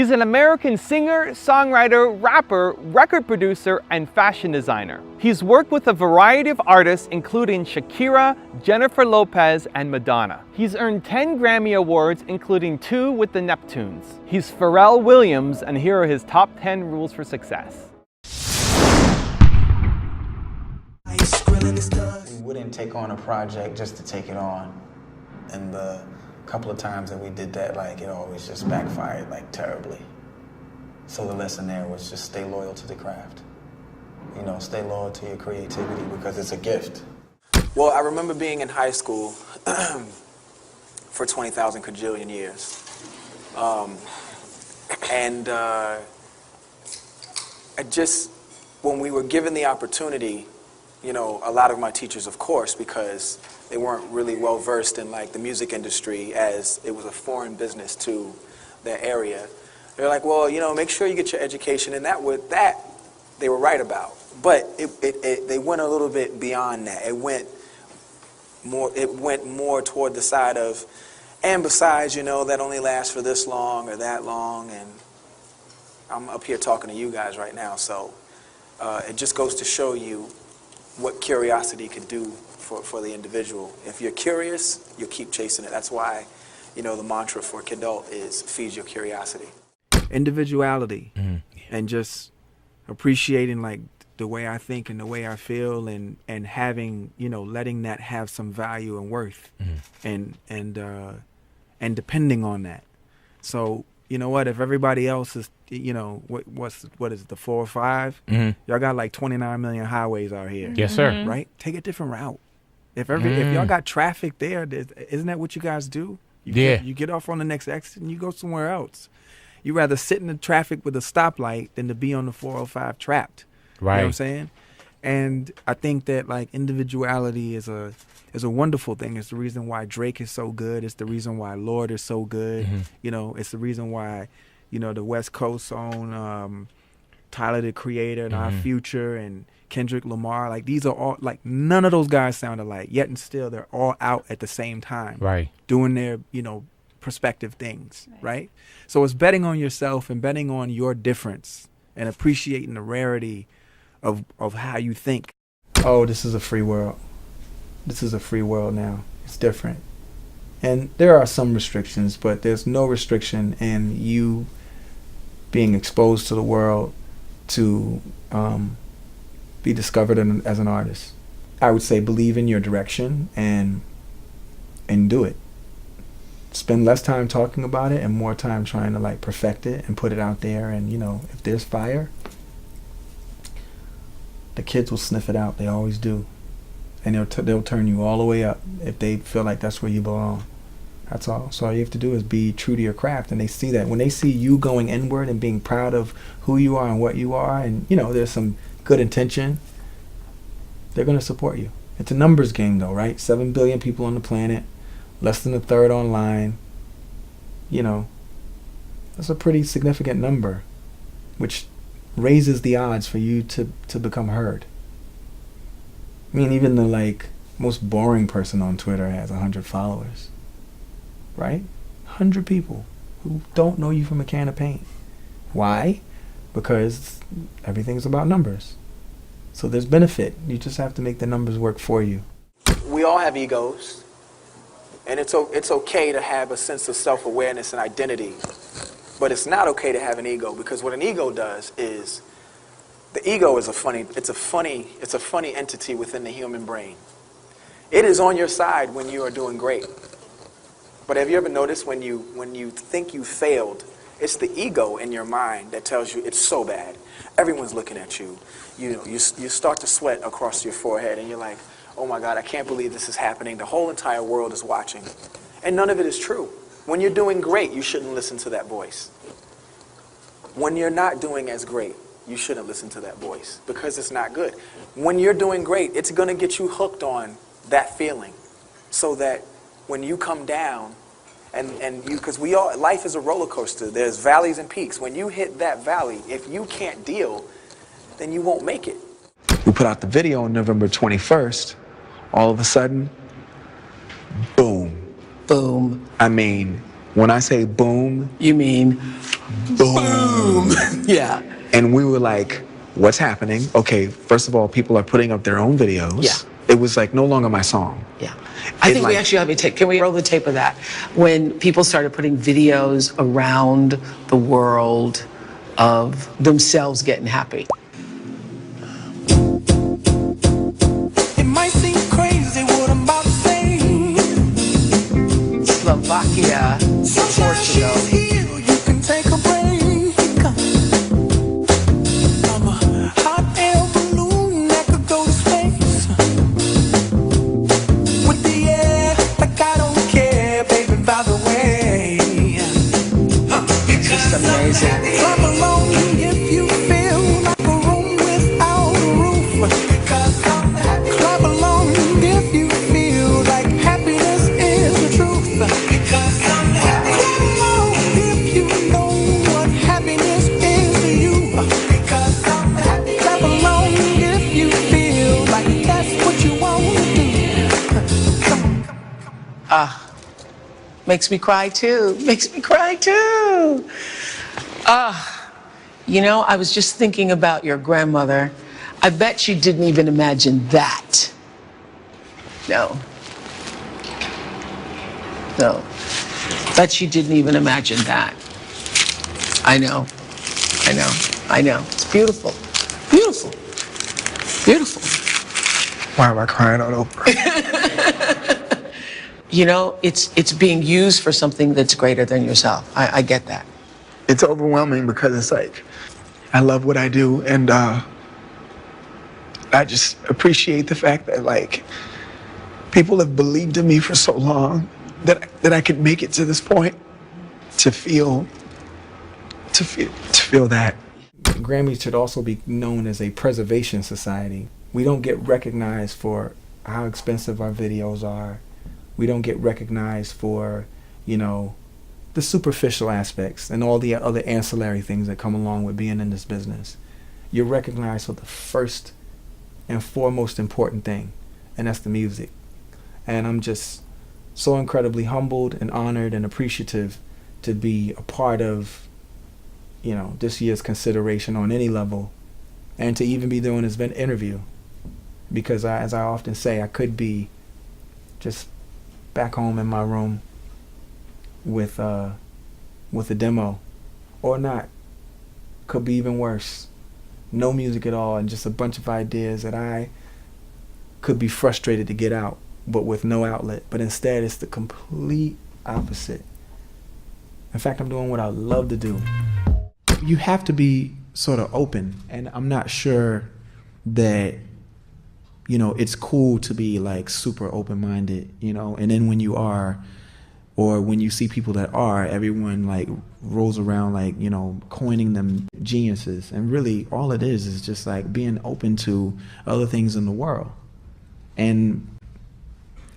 He's an American singer, songwriter, rapper, record producer, and fashion designer. He's worked with a variety of artists including Shakira, Jennifer Lopez, and Madonna. He's earned 10 Grammy Awards, including 2 with the Neptunes. He's Pharrell Williams, and here are his top 10 rules for success. We wouldn't take on a project just to take it on. And the couple of times that we did that, like, it always just backfired, like, terribly. So the lesson there was just stay loyal to the craft. You know, stay loyal to your creativity because it's a gift. Well, I remember being in high school for 20,000 kajillion years. When we were given the opportunity, you know, a lot of my teachers, of course, because they weren't really well versed in like the music industry, as it was a foreign business to their area. They're like, well, you know, make sure you get your education, and that they were right about. But they went a little bit beyond that. It went more toward the side of, and besides, you know, that only lasts for this long or that long, and I'm up here talking to you guys right now, so it just goes to show you what curiosity could do for the individual. If you're curious, you'll keep chasing it. That's why, you know, the mantra for Kidult is feed your curiosity. Individuality, and just appreciating like the way I think and the way I feel, and having, you know, letting that have some value and worth, and depending on that. So, you know what, if everybody else is, you know, what is it, the 4 or 5? Y'all got like 29 million highways out here. Yes, sir. Right? Take a different route. If y'all got traffic there, isn't that what you guys do? You get off on the next exit and you go somewhere else. You rather sit in the traffic with a stoplight than to be on the 405 trapped. Right. You know what I'm saying? And I think that like individuality is a wonderful thing. It's the reason why Drake is so good. It's the reason why Lord is so good. You know, it's the reason why, you know, the West Coast own Tyler the Creator and Our Future and Kendrick Lamar. Like, these are all, like, none of those guys sound alike. Yet and still, they're all out at the same time. Right. Doing their, you know, prospective things. Right? So it's betting on yourself and betting on your difference and appreciating the rarity of how you think. Oh, this is a free world. This is a free world now. It's different. And there are some restrictions, but there's no restriction in you being exposed to the world to be discovered as an artist. I would say believe in your direction and do it. Spend less time talking about it and more time trying to like perfect it and put it out there. And, you know, if there's fire, the kids will sniff it out. They always do. And they'll turn you all the way up if they feel like that's where you belong. That's all. So all you have to do is be true to your craft, and they see that. When they see you going inward and being proud of who you are and what you are, and, you know, there's some good intention, they're going to support you. It's a numbers game, though, right? 7 billion people on the planet, less than a third online. You know, that's a pretty significant number, which raises the odds for you to become heard. I mean, even the, like, most boring person on Twitter has 100 followers. Right? 100 people who don't know you from a can of paint. Why? Because everything's about numbers. So there's benefit. You just have to make the numbers work for you. We all have egos, and it's okay to have a sense of self-awareness and identity, but it's not okay to have an ego, because what an ego does is, the ego is a funny entity within the human brain. It is on your side when you are doing great. But have you ever noticed when you think you failed, it's the ego in your mind that tells you it's so bad. Everyone's looking at you. You know, you start to sweat across your forehead, and you're like, oh my God, I can't believe this is happening. The whole entire world is watching. And none of it is true. When you're doing great, you shouldn't listen to that voice. When you're not doing as great, you shouldn't listen to that voice, because it's not good. When you're doing great, it's going to get you hooked on that feeling, so that when you come down, because life is a roller coaster. There's valleys and peaks. When you hit that valley, if you can't deal, then you won't make it. We put out the video on November 21st. All of a sudden, boom. Boom. I mean, when I say boom, you mean boom. Yeah. And we were like, what's happening? Okay, first of all, people are putting up their own videos. Yeah. It was like no longer my song. Yeah. I think we like- actually have a tape. Can we roll the tape of that? When people started putting videos around the world of themselves getting happy. It might seem crazy what I'm about to say. Slovakia, Portugal. Here, you can take a break. I'm a hot air balloon that could go to space. With the air, like I don't care, baby, by the way. It's just amazing. Clap along if you feel like a room without a roof. Clap along if you feel like happiness is the truth. Clap along if you know what happiness is to you. Clap along if you feel like that's what you want to do. Makes me cry too. Makes me cry too. You know, I was just thinking about your grandmother. I bet she didn't even imagine that. No. No. Bet she didn't even imagine that. I know. I know. I know. It's beautiful. Beautiful. Beautiful. Why am I crying all over? You know, it's being used for something that's greater than yourself. I get that. It's overwhelming because it's like, I love what I do, and I just appreciate the fact that like people have believed in me for so long that I could make it to this point to feel that. Grammys should also be known as a preservation society. We don't get recognized for how expensive our videos are. We don't get recognized for, you know, the superficial aspects and all the other ancillary things that come along with being in this business. You're recognized for the first and foremost important thing, and that's the music. And I'm just so incredibly humbled and honored and appreciative to be a part of, you know, this year's consideration on any level, and to even be doing this interview, because as I often say, I could be just back home in my room with a demo, or not. Could be even worse. No music at all, and just a bunch of ideas that I could be frustrated to get out, but with no outlet. But instead, it's the complete opposite. In fact, I'm doing what I love to do. You have to be sort of open, and I'm not sure that, you know, it's cool to be like super open-minded, you know, and then when you are, or when you see people that are, everyone like rolls around like, you know, coining them geniuses. And really all it is just like being open to other things in the world. And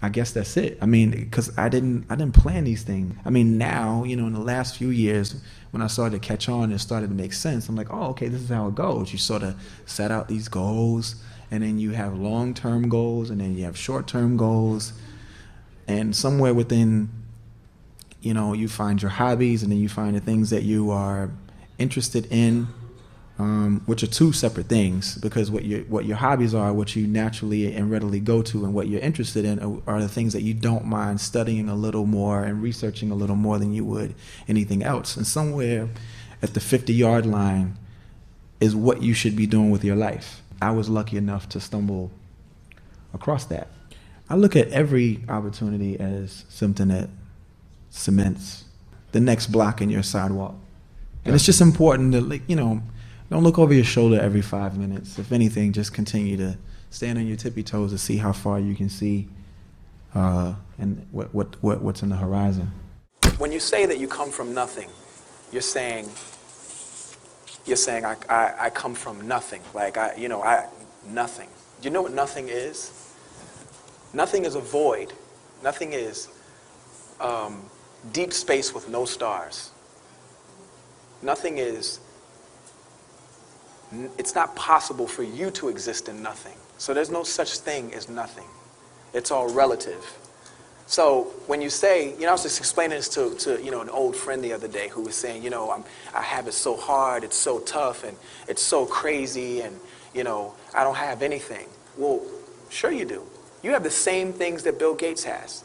I guess that's it. I mean, because I didn't plan these things. I mean, now, you know, in the last few years, when I started to catch on and it started to make sense, I'm like, oh, okay, this is how it goes. You sort of set out these goals, and then you have long-term goals, and then you have short-term goals, and somewhere within, you know, you find your hobbies, and then you find the things that you are interested in, which are two separate things, because what your hobbies are, what you naturally and readily go to, and what you're interested in are the things that you don't mind studying a little more and researching a little more than you would anything else. And somewhere at the 50-yard line is what you should be doing with your life. I was lucky enough to stumble across that. I look at every opportunity as something that cements the next block in your sidewalk. And it's just important to, like, you know, don't look over your shoulder every 5 minutes. If anything, just continue to stand on your tippy toes to see how far you can see and what's in the horizon. When you say that you come from nothing, you're saying I come from nothing. Like nothing. Do you know what nothing is? Nothing is a void. Nothing is deep space with no stars. Nothing is, it's not possible for you to exist in nothing. So there's no such thing as nothing. It's all relative. So when you say, I was just explaining this to an old friend the other day who was saying, I have it so hard, it's so tough, and it's so crazy, and, I don't have anything. Well, sure you do. You have the same things that Bill Gates has.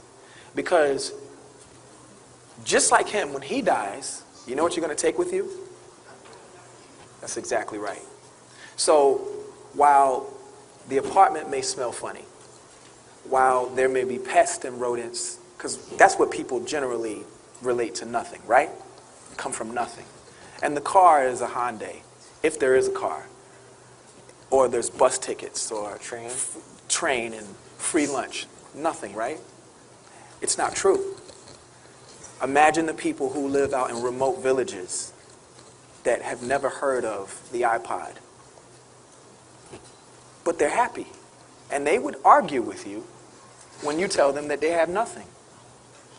Because just like him, when he dies, you know what you're going to take with you? That's exactly right. So while the apartment may smell funny, while there may be pests and rodents, because that's what people generally relate to nothing, right? Come from nothing. And the car is a Hyundai, if there is a car. Or there's bus tickets, or train and free lunch. Nothing, right? It's not true. Imagine the people who live out in remote villages that have never heard of the iPod. But they're happy. And they would argue with you when you tell them that they have nothing.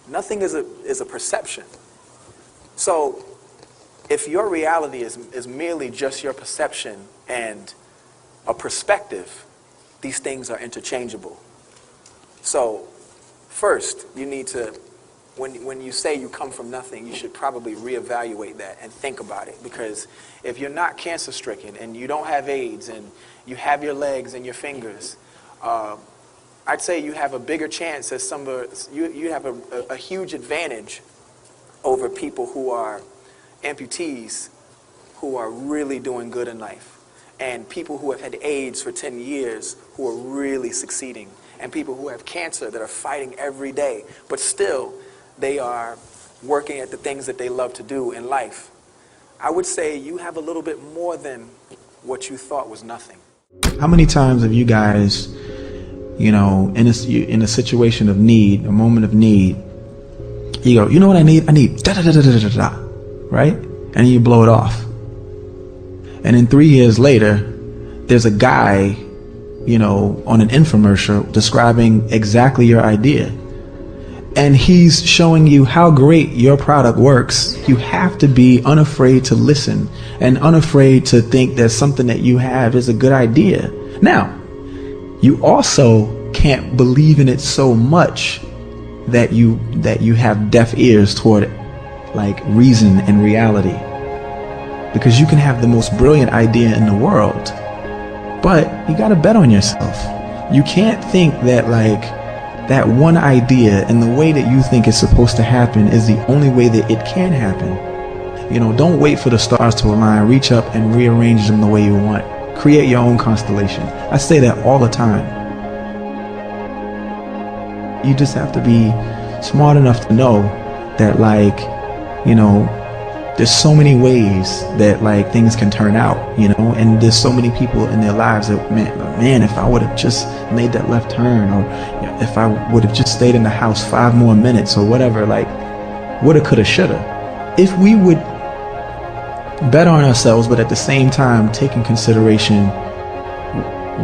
Nothing is a perception. So if your reality is merely just your perception and a perspective, these things are interchangeable. So first, you need to, when you say you come from nothing, you should probably reevaluate that and think about it. Because if you're not cancer stricken and you don't have AIDS and you have your legs and your fingers, I'd say you have a bigger chance as you have a huge advantage over people who are amputees who are really doing good in life. And people who have had AIDS for 10 years who are really succeeding. And people who have cancer that are fighting every day. But still, they are working at the things that they love to do in life. I would say you have a little bit more than what you thought was nothing. How many times have you guys, in a situation of need, a moment of need, you go, you know what I need? I need da-da-da-da-da-da-da, right? And you blow it off. And then 3 years later, there's a guy, on an infomercial describing exactly your idea. And he's showing you how great your product works. You have to be unafraid to listen and unafraid to think that something that you have is a good idea. Now, you also can't believe in it so much that you have deaf ears toward it, like reason and reality. Because you can have the most brilliant idea in the world, but you gotta bet on yourself. You can't think that that one idea and the way that you think it's supposed to happen is the only way that it can happen. Don't wait for the stars to align. Reach up and rearrange them the way you want. Create your own constellation. I say that all the time. You just have to be smart enough to know that there's so many ways that things can turn out, and there's so many people in their lives that, man, if I would have just made that left turn, or if I would have just stayed in the house 5 more minutes or whatever, woulda, coulda, shoulda. If we would bet on ourselves, but at the same time take in consideration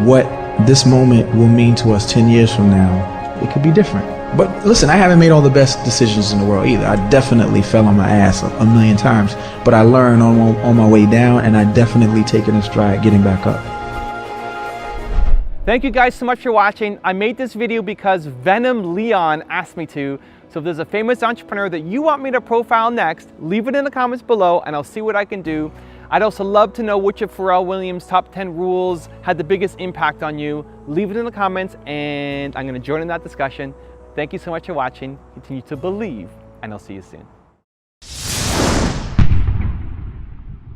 what this moment will mean to us 10 years from now, it could be different. But listen, I haven't made all the best decisions in the world either. I definitely fell on my ass a million times, but I learned on my way down, and I definitely take it in stride getting back up. Thank you guys so much for watching. I made this video because Venom Leon asked me to. So if there's a famous entrepreneur that you want me to profile next, leave it in the comments below and I'll see what I can do. I'd also love to know which of Pharrell Williams' top 10 rules had the biggest impact on you. Leave it in the comments and I'm going to join in that discussion. Thank you so much for watching. Continue to believe, and I'll see you soon.